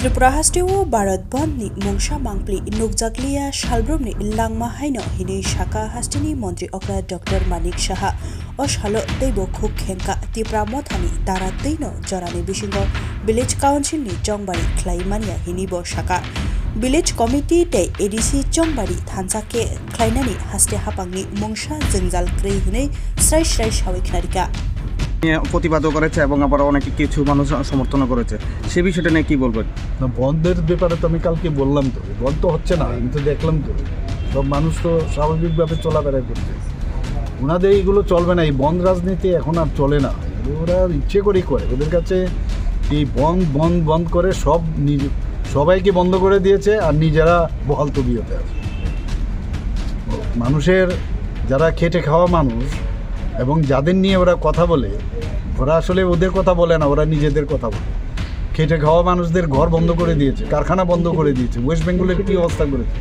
त्रिपुरा हास्टेओ भारत बंधनि मंसा मांगप्लि नुकजाकलिया सालब्रमनि लांमा हाइनो हिनि शाखा हास्टेनि मन्त्री अग्रा डॉक्टर मानिक साहा अशालो दैबो खुब खेंका त्रिपुरा मथानि दारा दैनो जरानि बिसिंगो विलेज काउन्सिलनि जंबारि ख्लाइमानिया हिनिबो शाखा विलेज कमिटी ते एडीसी जंबारि थानसाके ख्लाइनानि हास्टे हापांनि मंसा जंजाल क्रै हिनै स्राय स्राय सावैखनारिका প্রতিবাদও করেছে এবং আবার অনেকে কিছু মানুষ সমর্থন করেছে সে বিষয়টা নিয়ে কি বলবেন? না, বন্ধের ব্যাপারে তো আমি কালকে বললাম, তো বন্ধ তো হচ্ছে না, আমি তো দেখলাম, তো সব মানুষ তো স্বাভাবিকভাবে চলাফেরা করছে। ওনাদের এইগুলো চলবে না, এই বন্ধ রাজনীতি এখন আর চলে না, ওরা ইচ্ছে করেই করে। ওদের কাছে এই বন্ধ করে সবাইকে বন্ধ করে দিয়েছে আর নিজেরা বহাল তবিয়তে আছে। মানুষের যারা খেটে খাওয়া মানুষ এবং যাদের নিয়ে ওরা কথা বলে, ওরা আসলে ওদের কথা বলে না, ওরা নিজেদের কথা বলে। খেটে খাওয়া মানুষদের ঘর বন্ধ করে দিয়েছে, কারখানা বন্ধ করে দিয়েছে। ওয়েস্ট বেঙ্গলের কী অবস্থা করেছে,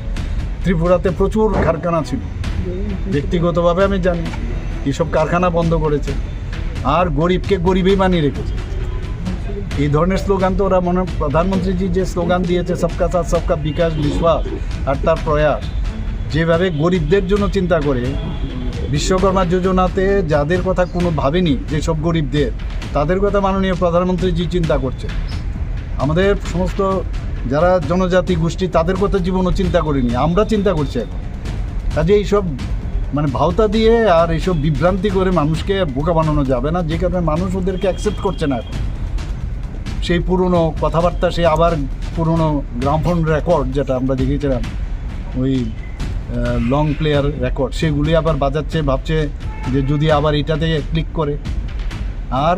ত্রিপুরাতে প্রচুর কারখানা ছিল, ব্যক্তিগতভাবে আমি জানি, এইসব কারখানা বন্ধ করেছে আর গরিবকে গরিবই বানিয়ে রেখেছে। এই ধরনের স্লোগান তো ওরা প্রধানমন্ত্রীজি যে স্লোগান দিয়েছে, সবকা সাথ সবকা বিকাশ বিশ্বাস আর তার প্রয়াস, যেভাবে গরিবদের জন্য চিন্তা করে বিশ্বকর্মা যোজনাতে যাদের কথা কোনো ভাবেনি, যেসব গরিবদের, তাদের কথা মাননীয় প্রধানমন্ত্রীজি চিন্তা করছে। আমাদের সমস্ত যারা জনজাতি গোষ্ঠী, তাদের কথা জীবনও চিন্তা করিনি, আমরা চিন্তা করছি এখন। কাজে এইসব ভাওতা দিয়ে আর এইসব বিভ্রান্তি করে মানুষকে বোকা বানানো যাবে না, যে কারণে মানুষ ওদেরকে অ্যাকসেপ্ট করছে না এখন। সেই পুরনো কথাবার্তা, সেই আবার পুরনো গ্রামফোন রেকর্ড যেটা আমরা দেখেছিলাম, ওই লং প্লেয়ার রেকর্ড, সেগুলি আবার বাজাচ্ছে, ভাবছে যে যদি আবার এটাতে ক্লিক করে। আর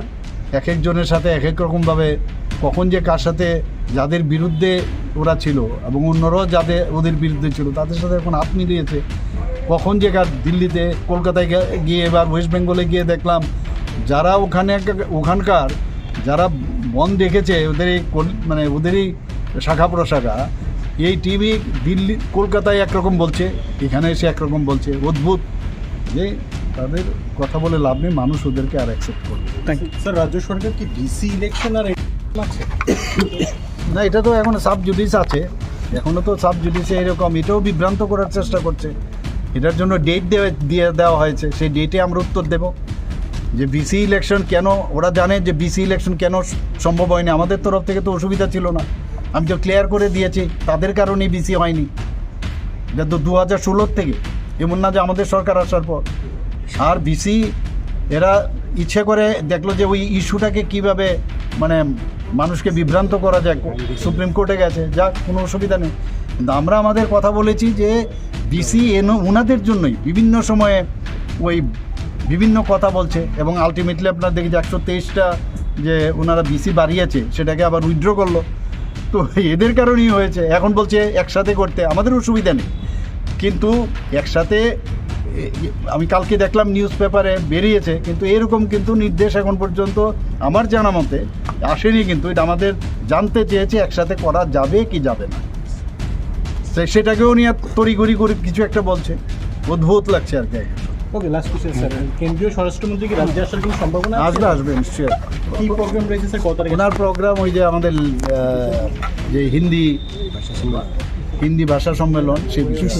এক একজনের সাথে এক এক রকমভাবে কখন যে কার সাথে, যাদের বিরুদ্ধে ওরা ছিল এবং অন্যরাও যাদের ওদের বিরুদ্ধে ছিল, তাদের সাথে এখন হাত মিলিয়েছে। কখন যে কার দিল্লিতে, কলকাতায় গিয়ে, এবার ওয়েস্ট বেঙ্গলে গিয়ে দেখলাম যারা ওখানকার যারা বন্ধ রেখেছে, ওদেরই শাখা প্রশাখা, এই টিভি দিল্লি কলকাতায় একরকম বলছে, এখানে এসে একরকম বলছে। অদ্ভুত যে তাদের কথা বলে লাভ নেই, মানুষ ওদেরকে আর অ্যাকসেপ্ট করবে। থ্যাংক ইউ স্যার, রাজ্য সরকার কি ডিসি ইলেকশন আর আছে না, এটা তো এখন সাব জুডিস আছে, এখনও তো সাব জুডিসে এরকম, এটাও বিভ্রান্ত করার চেষ্টা করছে। এটার জন্য ডেট দিয়ে দেওয়া হয়েছে, সেই ডেটে আমরা উত্তর দেব যে বিসি ইলেকশন কেন। ওরা জানে যে বিসি ইলেকশন কেন সম্ভব হয়নি, আমাদের তরফ থেকে তো অসুবিধা ছিল না, আমি তো ক্লিয়ার করে দিয়েছি, তাদের কারণেই বিসি হয়নি। এটা তো 2016 থেকে, এমন না যে আমাদের সরকার আসার পর। আর বিসি এরা ইচ্ছে করে দেখলো যে ওই ইস্যুটাকে কীভাবে মানুষকে বিভ্রান্ত করা যায়, সুপ্রিম কোর্টে গেছে, যাক, কোনো অসুবিধা নেই। কিন্তু আমরা আমাদের কথা বলেছি যে বিসি ওনাদের জন্যই বিভিন্ন সময়ে ওই বিভিন্ন কথা বলছে এবং আলটিমেটলি আপনার দেখি যে 123টা যে ওনারা বিসি বাড়িয়েছে, সেটাকে আবার উইথড্র করলো। তো এদের কারণেই হয়েছে। এখন বলছে একসাথে করতে, আমাদের অসুবিধা নেই, কিন্তু একসাথে আমি কালকে দেখলাম নিউজ পেপারে বেরিয়েছে, কিন্তু এরকম কিন্তু নির্দেশ এখন পর্যন্ত আমার জানা মতে আসেনি। কিন্তু এটা আমাদের জানতে চেয়েছে একসাথে করা যাবে কি যাবে না, সেটাকেও নিয়ে তড়িঘড়ি করে কিছু একটা বলছে, অদ্ভুত লাগছে আর কি। ওকে, লাস্ট কোশ্চেন স্যার, কেন্দ্রীয় স্বরাষ্ট্রমন্ত্রী কি রাজ্যে আসার কোনো সম্ভাবনা আসবে নিশ্চয়ই। কি প্রোগ্রাম রয়েছে স্যার, কত তারিখে ওনার প্রোগ্রাম? ওই যে আমাদের যে হিন্দি ভাষা সম্মেলন, সেই বিষয়ে।